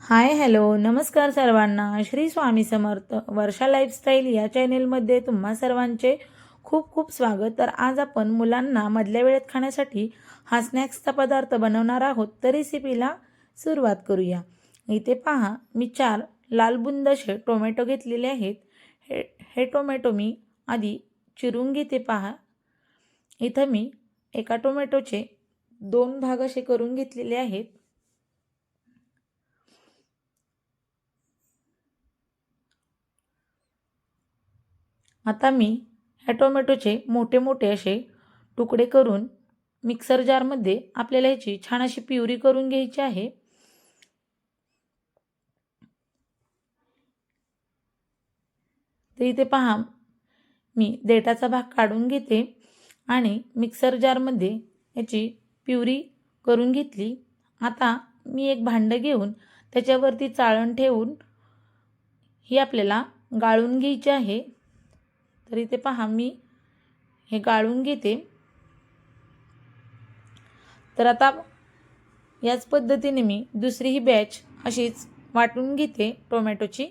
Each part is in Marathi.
हाय हॅलो नमस्कार सर्वांना. श्री स्वामी समर्थ. वर्षा लाईफस्टाईल या चॅनेलमध्ये तुम्हा सर्वांचे खूप खूप स्वागत. तर आज आपण मुलांना मधल्या वेळेत खाण्यासाठी हा स्नॅक्सचा पदार्थ बनवणार आहोत. तर रेसिपीला सुरुवात करूया. इथे पहा, मी 4 लाल बुंद असे टोमॅटो घेतलेले आहेत. हे टोमॅटो मी आधी चिरून घेते. पहा, इथं मी एका टोमॅटोचे 2 भाग असे करून घेतलेले आहेत. आता मी ह्या टोमॅटोचे मोठे मोठे असे तुकडे करून मिक्सर जारमध्ये आपल्याला ह्याची छान अशी प्युरी करून घ्यायची आहे. तर इथे पहा, मी देठाचा भाग काढून घेते आणि मिक्सर जारमध्ये याची प्युरी करून घेतली. आता मी एक भांडं घेऊन त्याच्यावरती चाळण ठेवून ही आपल्याला गाळून घ्यायची आहे. तर इथे पहा, मी हे गाळून घेते. तर आता याच पद्धतीने मी दुसरी ही बॅच अशीच वाटून घेते टोमॅटोची.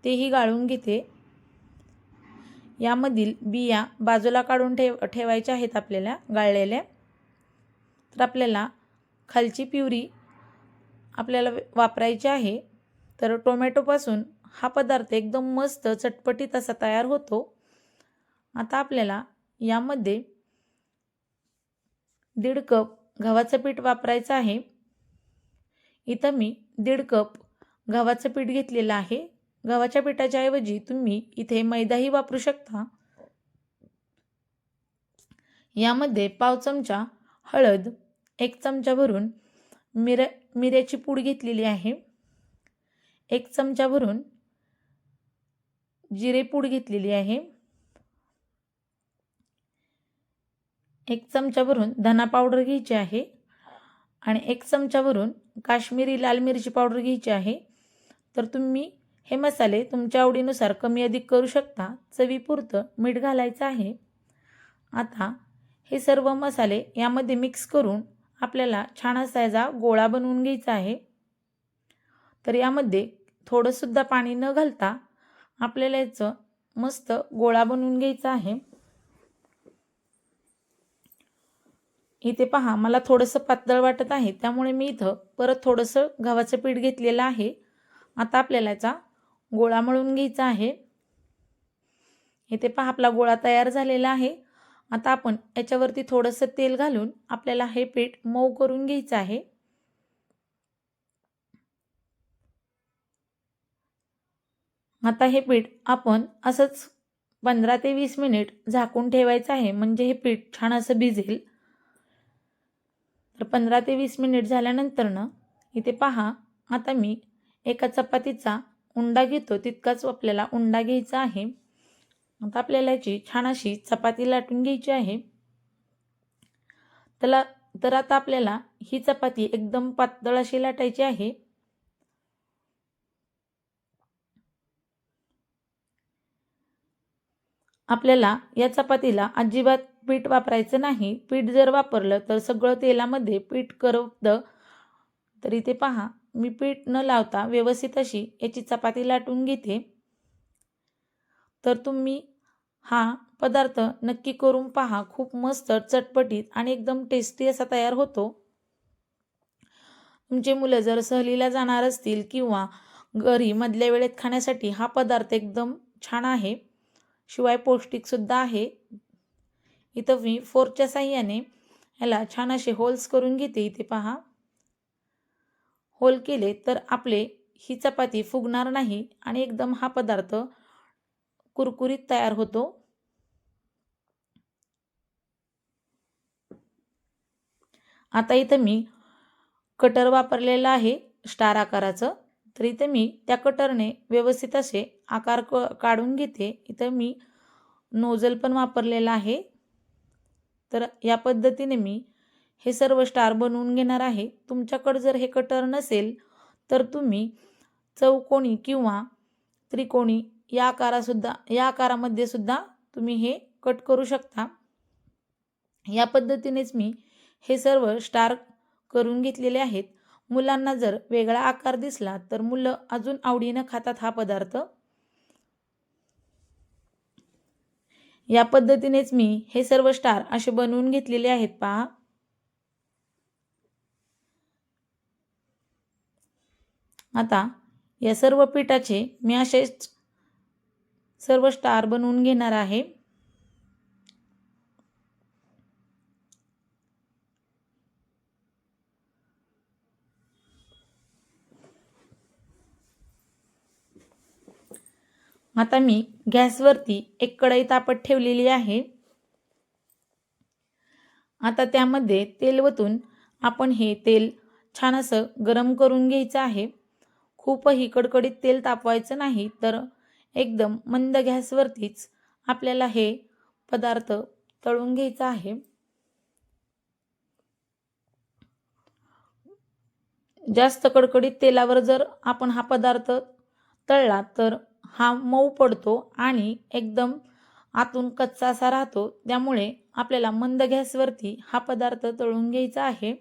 तेही गाळून घेते. यामधील बिया बाजूला काढून ठेवायच्या आहेत आपल्याला गाळलेल्या. तर आपल्याला खालची प्युरी आपल्याला वापरायची आहे. तर टोमॅटोपासून हा पदार्थ एकदम मस्त चटपटीत असा तयार होतो. आता आपल्याला यामध्ये 1.5 कप गव्हाचं पीठ वापरायचं आहे. इथं मी 1.5 कप गव्हाचं पीठ घेतलेलं आहे. गव्हाच्या पिठाच्या ऐवजी तुम्ही इथे मैदाही वापरू शकता. यामध्ये पाव चमचा हळद, 1 चमचा भरून मिऱ्याची पूड घेतलेली आहे. 1 चमचा भरून जिरे पूड घेतलेली आहे. 1 चमचा भरून धना पावडर घ्यायची आहे आणि 1 चमचा भरून काश्मीरी लाल मिरची पावडर घ्यायची आहे. तर तुम्ही हे मसाले तुमच्या आवडीनुसार कमी अधिक करू शकता. चवीपुरतं मीठ घालायचं आहे. आता हे सर्व मसाले यामध्ये मिक्स करून आपल्याला छान असा याचा गोळा बनवून घ्यायचा आहे. तर यामध्ये थोडंसुद्धा पाणी न घालता आपल्याला याचं मस्त गोळा बनवून घ्यायचा आहे. इथे पहा, मला थोडंसं पातळ वाटत आहे, त्यामुळे मी इथं परत थोडंसं गव्हाचं पीठ घेतलेलं आहे. आता आपल्याला याचा गोळा मळून घ्यायचा आहे. इथे पहा, आपला गोळा तयार झालेला आहे. आता आपण याच्यावरती थोडंसं तेल घालून आपल्याला हे पीठ मऊ करून घ्यायचं आहे. आता हे पीठ आपण असंच 15 ते 20 मिनिट झाकून ठेवायचं आहे, म्हणजे हे पीठ छान असं भिजेल. तर 15 ते 20 मिनिट झाल्यानंतरनं इथे पहा, आता मी एका चपातीचा उंडा घेतो तितकाच आपल्याला उंडा घ्यायचा आहे. आता आपल्याला याची छान अशी चपाती लाटून घ्यायची आहे. तर आता आपल्याला ही चपाती एकदम पातळ अशी लाटायची आहे. आपल्याला या चपातीला अजिबात पीठ वापरायचं नाही. पीठ जर वापरलं तर सगळं तेलामध्ये पीठ करपतं. तर इथे पहा, मी पीठ न लावता व्यवस्थित अशी याची चपाती लाटून घेते. तर तुम्ही हा पदार्थ नक्की करून पहा. खूप मस्त चटपटीत आणि एकदम टेस्टी असा तयार होतो. तुमचे मुलं जर सहलीला जाणार असतील किंवा घरी मधल्या वेळेत खाण्यासाठी हा पदार्थ एकदम छान आहे. शिवाय पौष्टिकसुद्धा आहे. इथं मी फोर्कच्या साहाय्याने ह्याला छान असे होल्स करून घेते. इथे पहा, होल केले तर आपले ही चपाती फुगणार नाही आणि एकदम हा पदार्थ कुरकुरीत तयार होतो. आता इथं मी कटर वापरलेला आहे स्टार आकाराचं. तर इथं मी त्या कटरने व्यवस्थित असे आकार काढून घेते. इथं मी नोझल पण वापरलेला आहे. तर या पद्धतीने मी हे सर्व स्टार बनवून घेणार आहे. तुमच्याकडे जर हे कटर नसेल तर तुम्ही चौकोनी किंवा त्रिकोणी या आकारामध्ये सुद्धा तुम्ही हे कट करू शकता. या पद्धतीनेच मी हे सर्व स्टार करून घेतलेले आहेत. मुलांना जर वेगळा आकार दिसला तर मुलं अजून आवडीनं खातात हा पदार्थ. या पद्धतीनेच मी हे सर्व स्टार असे बनवून घेतलेले आहेत पहा. आता या सर्व पिठाचे मी असेच सर्व स्टार बनवून घेणार आहे. आता मी गॅसवरती एक कढई तापत ठेवलेली आहे. आता त्यामध्ये तेल ओतून आपण हे तेल छान असं गरम करून घ्यायचं आहे. खूपही कडकडीत तेल तापवायचं नाही, तर एकदम मंद गॅसवरतीच आपल्याला हे पदार्थ तळून घ्यायचा आहे. जास्त कडकडीत तेलावर जर आपण हा पदार्थ तळला तर हा मऊ पडतो आणि एकदम आतून कच्चा असा राहतो. त्यामुळे आपल्याला मंद गॅसवरती हा पदार्थ तळून घ्यायचा आहे.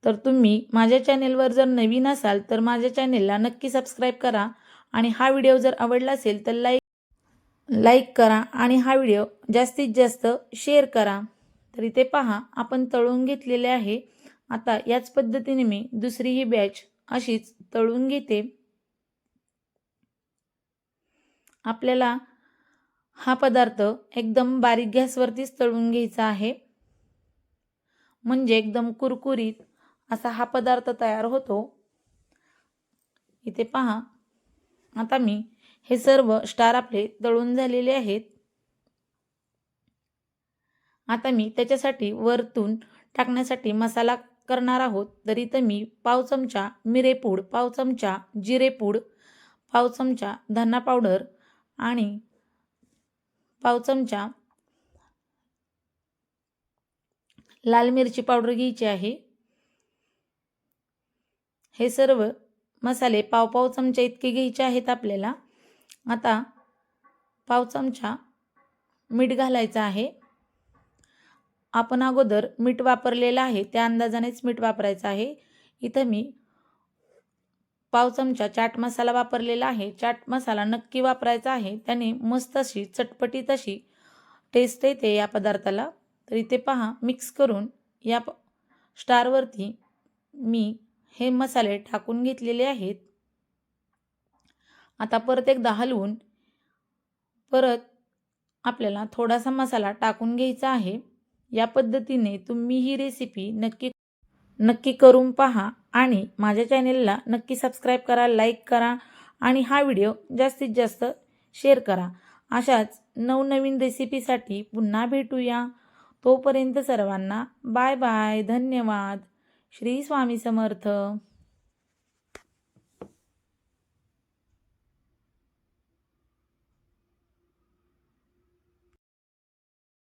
तर तुम्ही माझ्या चॅनेलवर जर नवीन असाल तर माझ्या चॅनेलला नक्की सबस्क्राईब करा आणि हा व्हिडिओ जर आवडला असेल तर लाईक करा आणि हा व्हिडिओ जास्तीत जास्त शेअर करा. तर इथे पहा आपण तळून घेतलेले आहे. आता याच पद्धतीने मी दुसरी ही बॅच अशीच तळून घेते. आपल्याला हा पदार्थ एकदम बारीक गॅसवरतीच तळून घ्यायचा आहे, म्हणजे एकदम कुरकुरीत असा हा पदार्थ तयार होतो. इथे पहा आता मी हे सर्व स्टार आपले तळून झालेले आहेत. आता मी त्याच्यासाठी वरतून टाकण्यासाठी मसाला करणार आहोत. तर इथं मी पाव चमचा मिरेपूड, पाव चमचा जिरेपूड, पाव चमचा धना पावडर आणि पाव चमचा लाल मिरची पावडर घ्यायची आहे. हे सर्व मसाले पाव चमचा इतके घ्यायचे आहेत आपल्याला. आता पाव चमचा मीठ घालायचं आहे. आपण अगोदर मीठ वापरलेलं आहे त्या अंदाजानेच मीठ वापरायचं आहे. इथं मी पाव चमचा चाट मसाला वापरलेला आहे. चाट मसाला नक्की वापरायचा आहे, त्याने मस्त अशी चटपटीत अशी टेस्ट येते या पदार्थाला. तर इथे पहा मिक्स करून या स्टारवरती मी हे मसाले टाकून घेतलेले आहेत. आता परत एकदा हलवून परत आपल्याला थोडासा मसाला टाकून घ्यायचा आहे. या पद्धतीने तुम्ही ही रेसिपी नक्की करून पहा आणि माझ्या चॅनेलला नक्की सबस्क्राईब करा, लाईक करा आणि हा व्हिडिओ जास्तीत जास्त शेअर करा. अशाच नवनवीन रेसिपीसाठी पुन्हा भेटूया. तोपर्यंत सर्वांना बाय बाय. धन्यवाद. श्री स्वामी समर्थ.